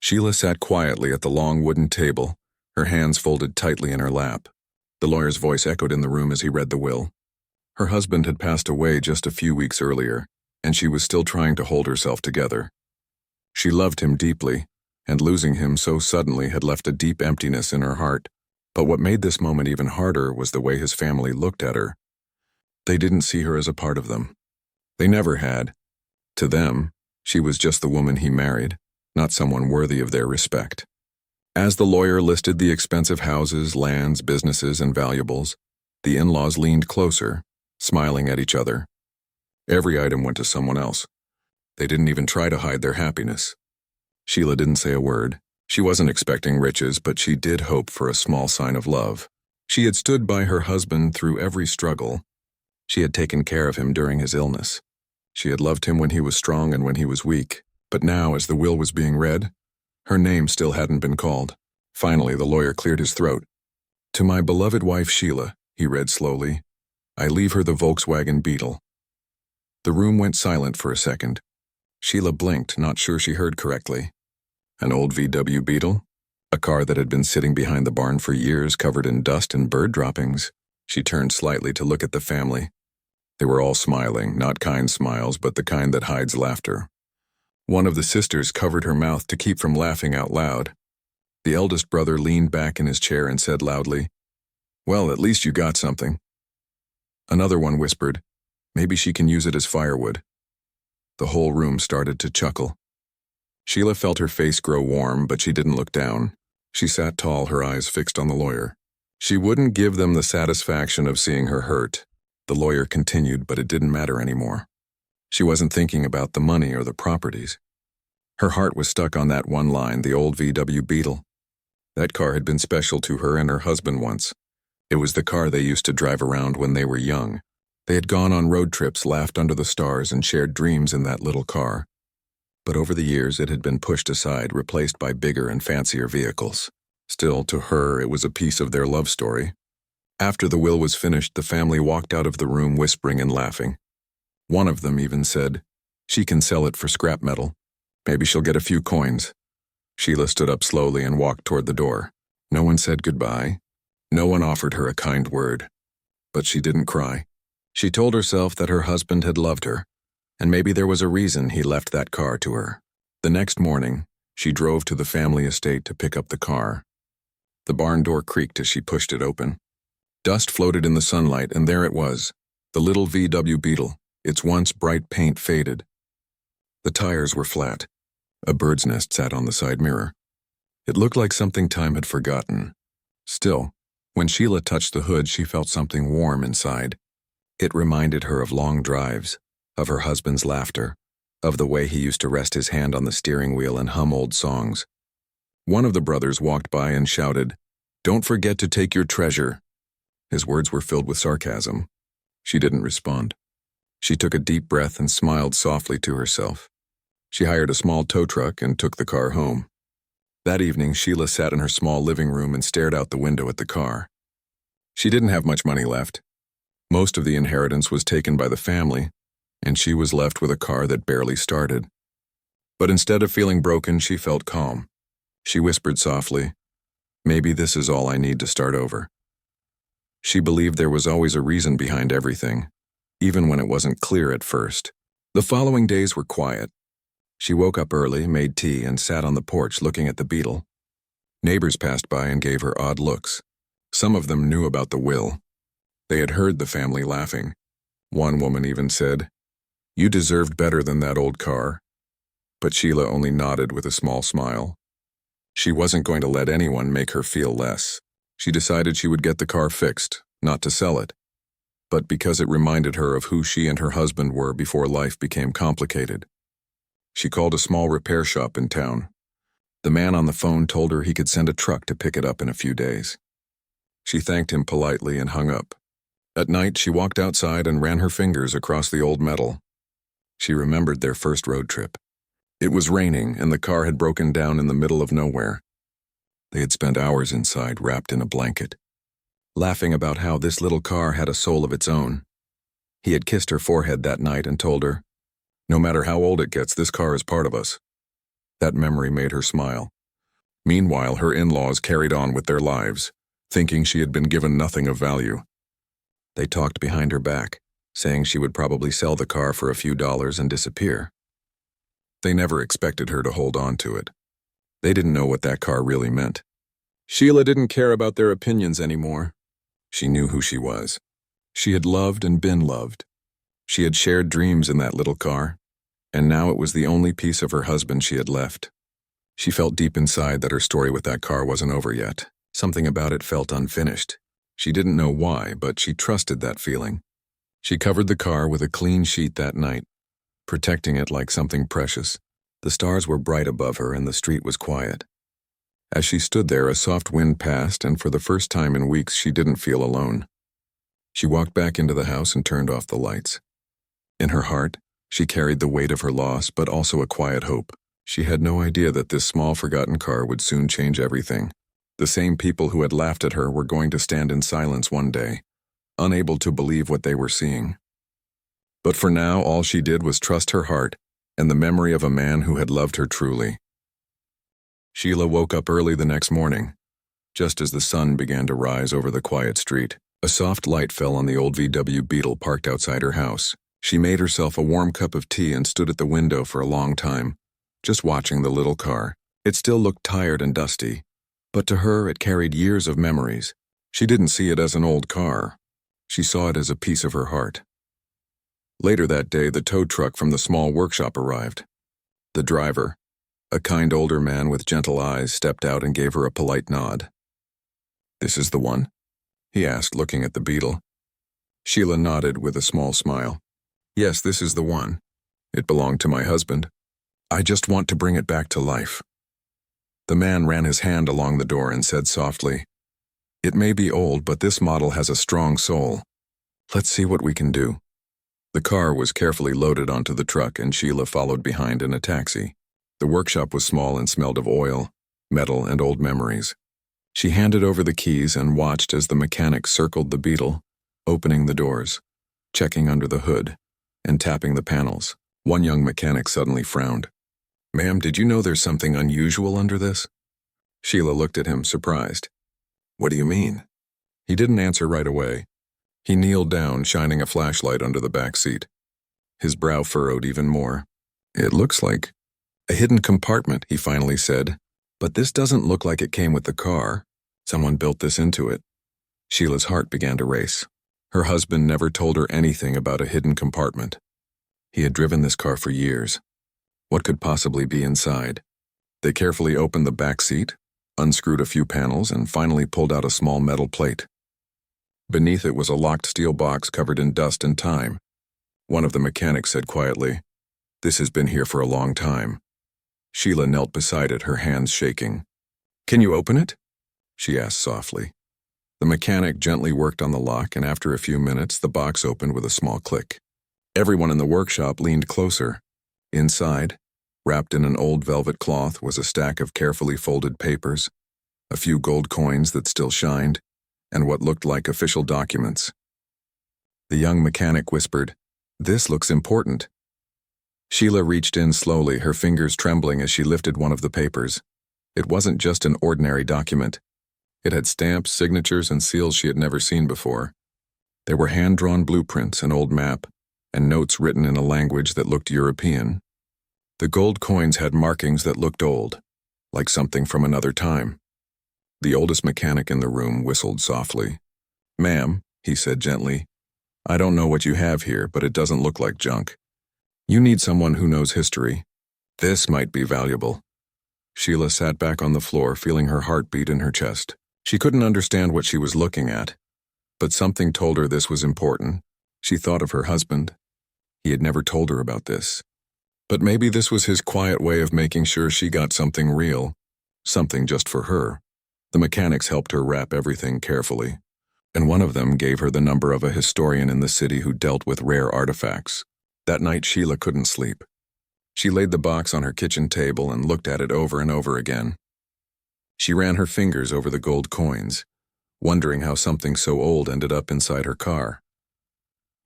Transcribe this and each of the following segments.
Sheila sat quietly at the long wooden table, her hands folded tightly in her lap. The lawyer's voice echoed in the room as he read the will. Her husband had passed away just a few weeks earlier, and she was still trying to hold herself together. She loved him deeply, and losing him so suddenly had left a deep emptiness in her heart. But what made this moment even harder was the way his family looked at her. They didn't see her as a part of them. They never had. To them, she was just the woman he married, not someone worthy of their respect. As the lawyer listed the expensive houses, lands, businesses, and valuables, the in-laws leaned closer, smiling at each other. Every item went to someone else. They didn't even try to hide their happiness. Sheila didn't say a word. She wasn't expecting riches, but she did hope for a small sign of love. She had stood by her husband through every struggle. She had taken care of him during his illness. She had loved him when he was strong and when he was weak. But now, as the will was being read, her name still hadn't been called. Finally, the lawyer cleared his throat. "To my beloved wife Sheila," he read slowly, "I leave her the Volkswagen Beetle." The room went silent for a second. Sheila blinked, not sure she heard correctly. An old VW Beetle? A car that had been sitting behind the barn for years, covered in dust and bird droppings. She turned slightly to look at the family. They were all smiling, not kind smiles, but the kind that hides laughter. One of the sisters covered her mouth to keep from laughing out loud. The eldest brother leaned back in his chair and said loudly, "Well, at least you got something." Another one whispered, "Maybe she can use it as firewood." The whole room started to chuckle. Sheila felt her face grow warm, but she didn't look down. She sat tall, her eyes fixed on the lawyer. She wouldn't give them the satisfaction of seeing her hurt. The lawyer continued, but it didn't matter anymore. She wasn't thinking about the money or the properties. Her heart was stuck on that one line, the old VW Beetle. That car had been special to her and her husband once. It was the car they used to drive around when they were young. They had gone on road trips, laughed under the stars, and shared dreams in that little car. But over the years, it had been pushed aside, replaced by bigger and fancier vehicles. Still, to her, it was a piece of their love story. After the will was finished, the family walked out of the room whispering and laughing. One of them even said, "She can sell it for scrap metal. Maybe she'll get a few coins." Sheila stood up slowly and walked toward the door. No one said goodbye. No one offered her a kind word. But she didn't cry. She told herself that her husband had loved her, and maybe there was a reason he left that car to her. The next morning, she drove to the family estate to pick up the car. The barn door creaked as she pushed it open. Dust floated in the sunlight, and there it was, the little VW Beetle, its once bright paint faded. The tires were flat. A bird's nest sat on the side mirror. It looked like something time had forgotten. Still, when Sheila touched the hood, she felt something warm inside. It reminded her of long drives, of her husband's laughter, of the way he used to rest his hand on the steering wheel and hum old songs. One of the brothers walked by and shouted, "Don't forget to take your treasure." His words were filled with sarcasm. She didn't respond. She took a deep breath and smiled softly to herself. She hired a small tow truck and took the car home. That evening, Sheila sat in her small living room and stared out the window at the car. She didn't have much money left. Most of the inheritance was taken by the family, and she was left with a car that barely started. But instead of feeling broken, she felt calm. She whispered softly, "Maybe this is all I need to start over." She believed there was always a reason behind everything, even when it wasn't clear at first. The following days were quiet. She woke up early, made tea, and sat on the porch looking at the Beetle. Neighbors passed by and gave her odd looks. Some of them knew about the will. They had heard the family laughing. One woman even said, "You deserved better than that old car." But Sheila only nodded with a small smile. She wasn't going to let anyone make her feel less. She decided she would get the car fixed, not to sell it, but because it reminded her of who she and her husband were before life became complicated. She called a small repair shop in town. The man on the phone told her he could send a truck to pick it up in a few days. She thanked him politely and hung up. At night, she walked outside and ran her fingers across the old metal. She remembered their first road trip. It was raining, and the car had broken down in the middle of nowhere. They had spent hours inside, wrapped in a blanket, laughing about how this little car had a soul of its own. He had kissed her forehead that night and told her, "No matter how old it gets, this car is part of us." That memory made her smile. Meanwhile, her in-laws carried on with their lives, thinking she had been given nothing of value. They talked behind her back, saying she would probably sell the car for a few dollars and disappear. They never expected her to hold on to it. They didn't know what that car really meant. Sheila didn't care about their opinions anymore. She knew who she was. She had loved and been loved. She had shared dreams in that little car, and now it was the only piece of her husband she had left. She felt deep inside that her story with that car wasn't over yet. Something about it felt unfinished. She didn't know why, but she trusted that feeling. She covered the car with a clean sheet that night, protecting it like something precious. The stars were bright above her and the street was quiet. As she stood there, a soft wind passed, and for the first time in weeks, she didn't feel alone. She walked back into the house and turned off the lights. In her heart, she carried the weight of her loss, but also a quiet hope. She had no idea that this small, forgotten car would soon change everything. The same people who had laughed at her were going to stand in silence one day, unable to believe what they were seeing. But for now, all she did was trust her heart and the memory of a man who had loved her truly. Sheila woke up early the next morning. Just as the sun began to rise over the quiet street, a soft light fell on the old VW Beetle parked outside her house. She made herself a warm cup of tea and stood at the window for a long time, just watching the little car. It still looked tired and dusty, but to her it carried years of memories. She didn't see it as an old car. She saw it as a piece of her heart. Later that day, the tow truck from the small workshop arrived. The driver, a kind older man with gentle eyes, stepped out and gave her a polite nod. "This is the one?" he asked, looking at the Beetle. Sheila nodded with a small smile. "Yes, this is the one. It belonged to my husband. I just want to bring it back to life." The man ran his hand along the door and said softly, "It may be old, but this model has a strong soul. Let's see what we can do." The car was carefully loaded onto the truck, and Sheila followed behind in a taxi. The workshop was small and smelled of oil, metal, and old memories. She handed over the keys and watched as the mechanic circled the Beetle, opening the doors, checking under the hood, and tapping the panels. One young mechanic suddenly frowned. "Ma'am, did you know there's something unusual under this?" Sheila looked at him, surprised. "What do you mean?" He didn't answer right away. He kneeled down, shining a flashlight under the back seat. His brow furrowed even more. "It looks like a hidden compartment," he finally said. "But this doesn't look like it came with the car. Someone built this into it." Sheila's heart began to race. Her husband never told her anything about a hidden compartment. He had driven this car for years. What could possibly be inside? They carefully opened the back seat, unscrewed a few panels, and finally pulled out a small metal plate. Beneath it was a locked steel box covered in dust and time. One of the mechanics said quietly, "This has been here for a long time." Sheila knelt beside it, her hands shaking. "Can you open it?" she asked softly. The mechanic gently worked on the lock, and after a few minutes, the box opened with a small click. Everyone in the workshop leaned closer. Inside, wrapped in an old velvet cloth, was a stack of carefully folded papers, a few gold coins that still shined, and what looked like official documents. The young mechanic whispered, "This looks important." Sheila reached in slowly, her fingers trembling as she lifted one of the papers. It wasn't just an ordinary document. It had stamps, signatures, and seals she had never seen before. There were hand-drawn blueprints, an old map, and notes written in a language that looked European. The gold coins had markings that looked old, like something from another time. The oldest mechanic in the room whistled softly. "Ma'am," he said gently, "I don't know what you have here, but it doesn't look like junk. You need someone who knows history. This might be valuable." Sheila sat back on the floor, feeling her heart beat in her chest. She couldn't understand what she was looking at, but something told her this was important. She thought of her husband. He had never told her about this. But maybe this was his quiet way of making sure she got something real, something just for her. The mechanics helped her wrap everything carefully, and one of them gave her the number of a historian in the city who dealt with rare artifacts. That night, Sheila couldn't sleep. She laid the box on her kitchen table and looked at it over and over again. She ran her fingers over the gold coins, wondering how something so old ended up inside her car.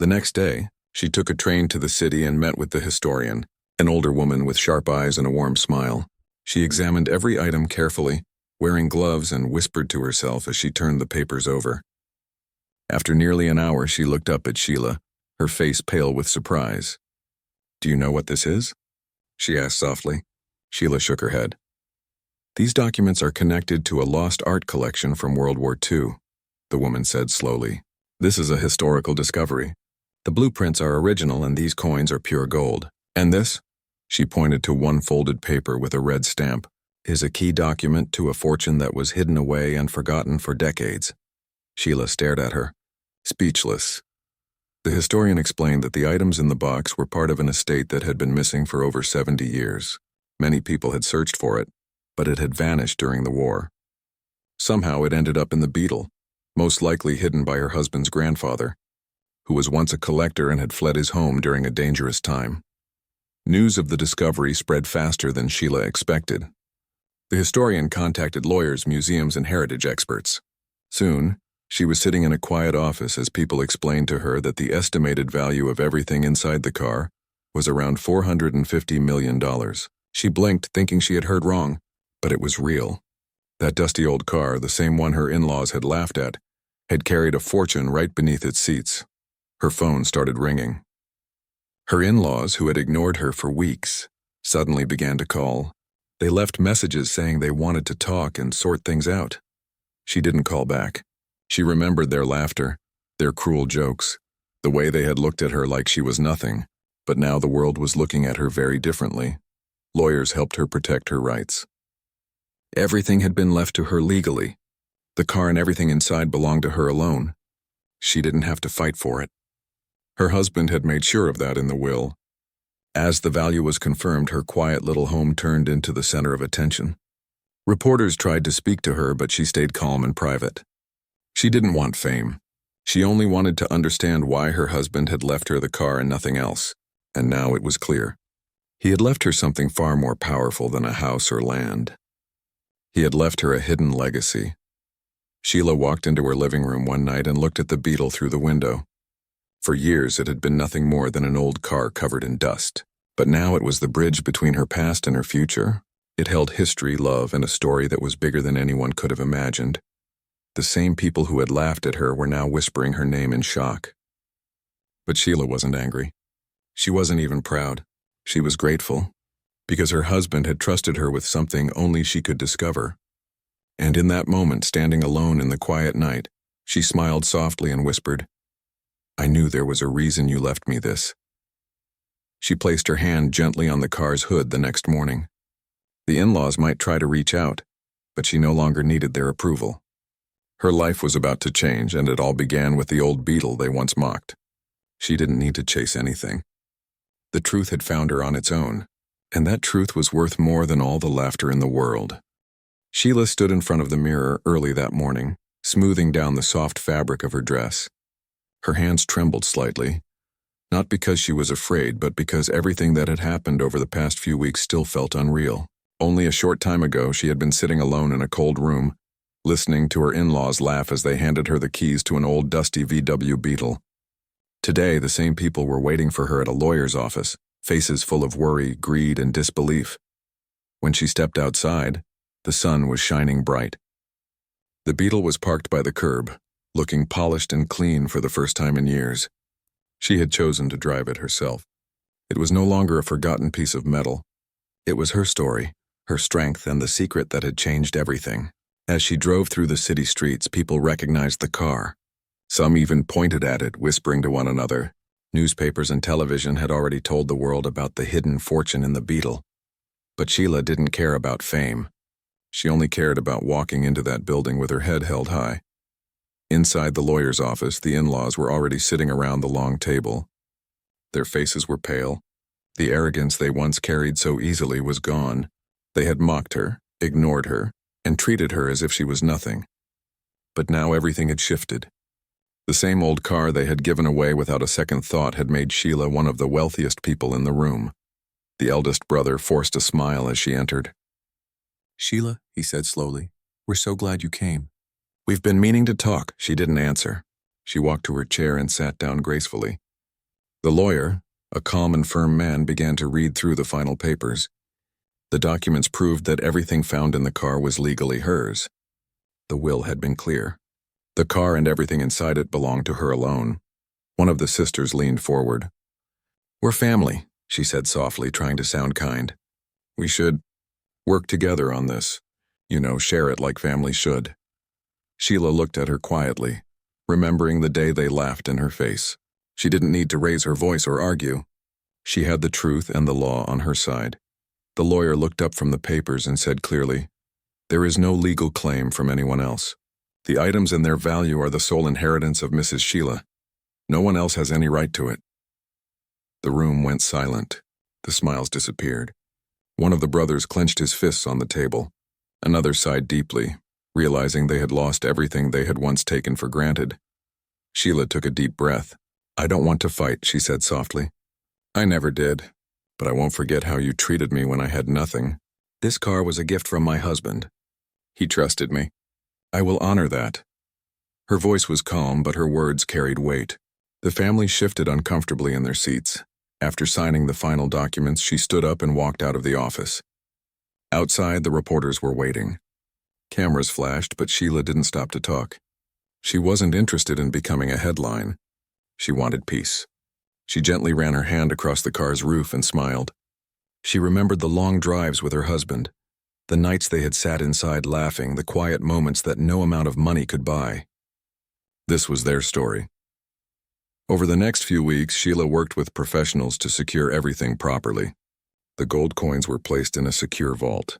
The next day, she took a train to the city and met with the historian, an older woman with sharp eyes and a warm smile. She examined every item carefully, wearing gloves, and whispered to herself as she turned the papers over. After nearly an hour, she looked up at Sheila, her face pale with surprise. "Do you know what this is?" she asked softly. Sheila shook her head. "These documents are connected to a lost art collection from World War II, the woman said slowly. "This is a historical discovery. The blueprints are original and these coins are pure gold. And this," she pointed to one folded paper with a red stamp, "is a key document to a fortune that was hidden away and forgotten for decades." Sheila stared at her, speechless. The historian explained that the items in the box were part of an estate that had been missing for over 70 years. Many people had searched for it, but it had vanished during the war. Somehow it ended up in the BEETLE, most likely hidden by her husband's grandfather, who was once a collector and had fled his home during a dangerous time. News of the discovery spread faster than Sheila expected. The historian contacted lawyers, museums, and heritage experts. Soon, she was sitting in a quiet office as people explained to her that the estimated value of everything inside the car was around $450 million. She blinked, thinking she had heard wrong, but it was real. That dusty old car, the same one her in-laws had laughed at, had carried a fortune right beneath its seats. Her phone started ringing. Her in-laws, who had ignored her for weeks, suddenly began to call. They left messages saying they wanted to talk and sort things out. She didn't call back. She remembered their laughter, their cruel jokes, the way they had looked at her like she was nothing, but now the world was looking at her very differently. Lawyers helped her protect her rights. Everything had been left to her legally. The car and everything inside belonged to her alone. She didn't have to fight for it. Her husband had made sure of that in the will. As the value was confirmed, her quiet little home turned into the center of attention. Reporters tried to speak to her, but she stayed calm and private. She didn't want fame. She only wanted to understand why her husband had left her the car and nothing else, and now it was clear. He had left her something far more powerful than a house or land. He had left her a hidden legacy. Sheila walked into her living room one night and looked at the BEETLE through the window. For years it had been nothing more than an old car covered in dust, but now it was the bridge between her past and her future. It held history, love, and a story that was bigger than anyone could have imagined. The same people who had laughed at her were now whispering her name in shock. But Sheila wasn't angry. She wasn't even proud. She was grateful, because her husband had trusted her with something only she could discover. And in that moment, standing alone in the quiet night, she smiled softly and whispered, "I knew there was a reason you left me this." She placed her hand gently on the car's hood the next morning. The in-laws might try to reach out, but she no longer needed their approval. Her life was about to change, and it all began with the old BEETLE they once mocked. She didn't need to chase anything. The truth had found her on its own, and that truth was worth more than all the laughter in the world. Sheila stood in front of the mirror early that morning, smoothing down the soft fabric of her dress. Her hands trembled slightly, not because she was afraid, but because everything that had happened over the past few weeks still felt unreal. Only a short time ago, she had been sitting alone in a cold room, listening to her in-laws laugh as they handed her the keys to an old dusty VW Beetle. Today, the same people were waiting for her at a lawyer's office, faces full of worry, greed, and disbelief. When she stepped outside, the sun was shining bright. The BEETLE was parked by the curb, looking polished and clean for the first time in years. She had chosen to drive it herself. It was no longer a forgotten piece of metal. It was her story, her strength, and the secret that had changed everything. As she drove through the city streets, people recognized the car. Some even pointed at it, whispering to one another. Newspapers and television had already told the world about the hidden fortune in the BEETLE. But Sheila didn't care about fame. She only cared about walking into that building with her head held high. Inside the lawyer's office, the in-laws were already sitting around the long table. Their faces were pale. The arrogance they once carried so easily was gone. They had mocked her, ignored her, and treated her as if she was nothing. But now everything had shifted. The same old car they had given away without a second thought had made Sheila one of the wealthiest people in the room. The eldest brother forced a smile as she entered. "Sheila," he said slowly, "we're so glad you came." "We've been meaning to talk." She didn't answer. She walked to her chair and sat down gracefully. The lawyer, a calm and firm man, began to read through the final papers. The documents proved that everything found in the car was legally hers. The will had been clear. The car and everything inside it belonged to her alone. One of the sisters leaned forward. "We're family," she said softly, trying to sound kind. "We should work together on this. Share it like family should." Sheila looked at her quietly, remembering the day they laughed in her face. She didn't need to raise her voice or argue. She had the truth and the law on her side. The lawyer looked up from the papers and said clearly, "There is no legal claim from anyone else. The items and their value are the sole inheritance of Mrs. Sheila. No one else has any right to it." The room went silent. The smiles disappeared. One of the brothers clenched his fists on the table. Another sighed deeply, realizing they had lost everything they had once taken for granted. Sheila took a deep breath. "I don't want to fight," she said softly. "I never did, but I won't forget how you treated me when I had nothing. This car was a gift from my husband. He trusted me. I will honor that." Her voice was calm, but her words carried weight. The family shifted uncomfortably in their seats. After signing the final documents, she stood up and walked out of the office. Outside, the reporters were waiting. Cameras flashed, but Sheila didn't stop to talk. She wasn't interested in becoming a headline. She wanted peace. She gently ran her hand across the car's roof and smiled. She remembered the long drives with her husband, the nights they had sat inside laughing, the quiet moments that no amount of money could buy. This was their story. Over the next few weeks, Sheila worked with professionals to secure everything properly. The gold coins were placed in a secure vault.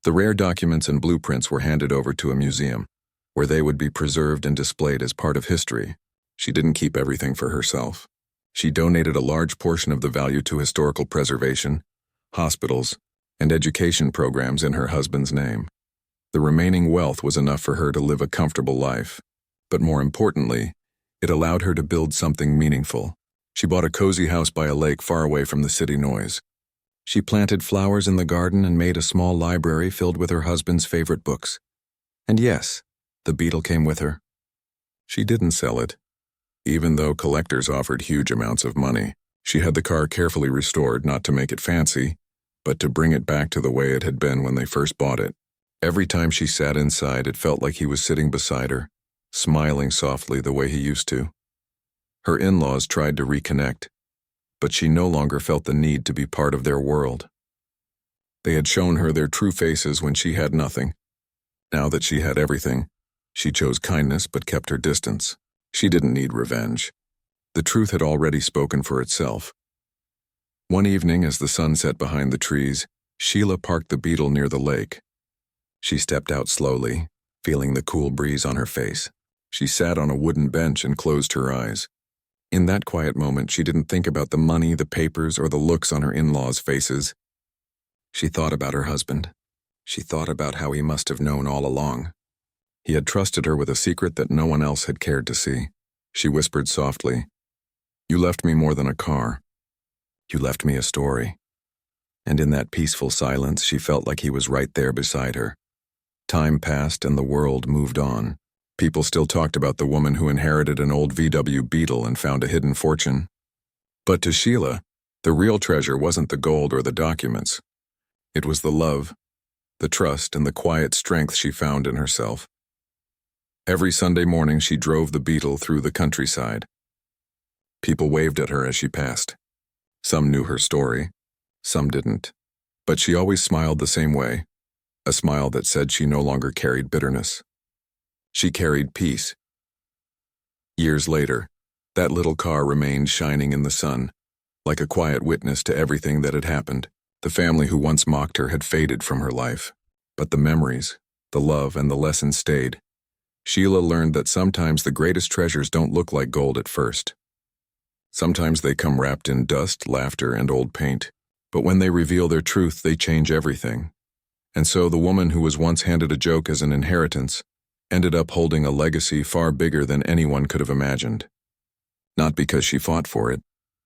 The rare documents and blueprints were handed over to a museum, where they would be preserved and displayed as part of history. She didn't keep everything for herself. She donated a large portion of the value to historical preservation, hospitals, and education programs in her husband's name. The remaining wealth was enough for her to live a comfortable life, but more importantly, it allowed her to build something meaningful. She bought a cozy house by a lake far away from the city noise. She planted flowers in the garden and made a small library filled with her husband's favorite books. And yes, the Beetle came with her. She didn't sell it. Even though collectors offered huge amounts of money, she had the car carefully restored, not to make it fancy, but to bring it back to the way it had been when they first bought it. Every time she sat inside, it felt like he was sitting beside her, smiling softly the way he used to. Her in-laws tried to reconnect, but she no longer felt the need to be part of their world. They had shown her their true faces when she had nothing. Now that she had everything, she chose kindness but kept her distance. She didn't need revenge. The truth had already spoken for itself. One evening, as the sun set behind the trees, Sheila parked the Beetle near the lake. She stepped out slowly, feeling the cool breeze on her face. She sat on a wooden bench and closed her eyes. In that quiet moment, she didn't think about the money, the papers, or the looks on her in-laws' faces. She thought about her husband. She thought about how he must have known all along. He had trusted her with a secret that no one else had cared to see. She whispered softly, "You left me more than a car. You left me a story." And in that peaceful silence, she felt like he was right there beside her. Time passed and the world moved on. People still talked about the woman who inherited an old VW Beetle and found a hidden fortune. But to Sheila, the real treasure wasn't the gold or the documents. It was the love, the trust, and the quiet strength she found in herself. Every Sunday morning, she drove the Beetle through the countryside. People waved at her as she passed. Some knew her story, some didn't. But she always smiled the same way, a smile that said she no longer carried bitterness. She carried peace. Years later, that little car remained shining in the sun, like a quiet witness to everything that had happened. The family who once mocked her had faded from her life, but the memories, the love, and the lessons stayed. Sheila learned that sometimes the greatest treasures don't look like gold at first. Sometimes they come wrapped in dust, laughter, and old paint. But when they reveal their truth, they change everything. And so the woman who was once handed a joke as an inheritance ended up holding a legacy far bigger than anyone could have imagined. Not because she fought for it,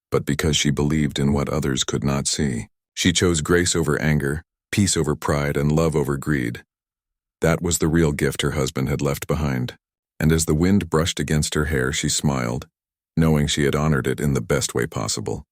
but because she believed in what others could not see. She chose grace over anger, peace over pride, and love over greed. That was the real gift her husband had left behind. And as the wind brushed against her hair, she smiled, knowing she had honored it in the best way possible.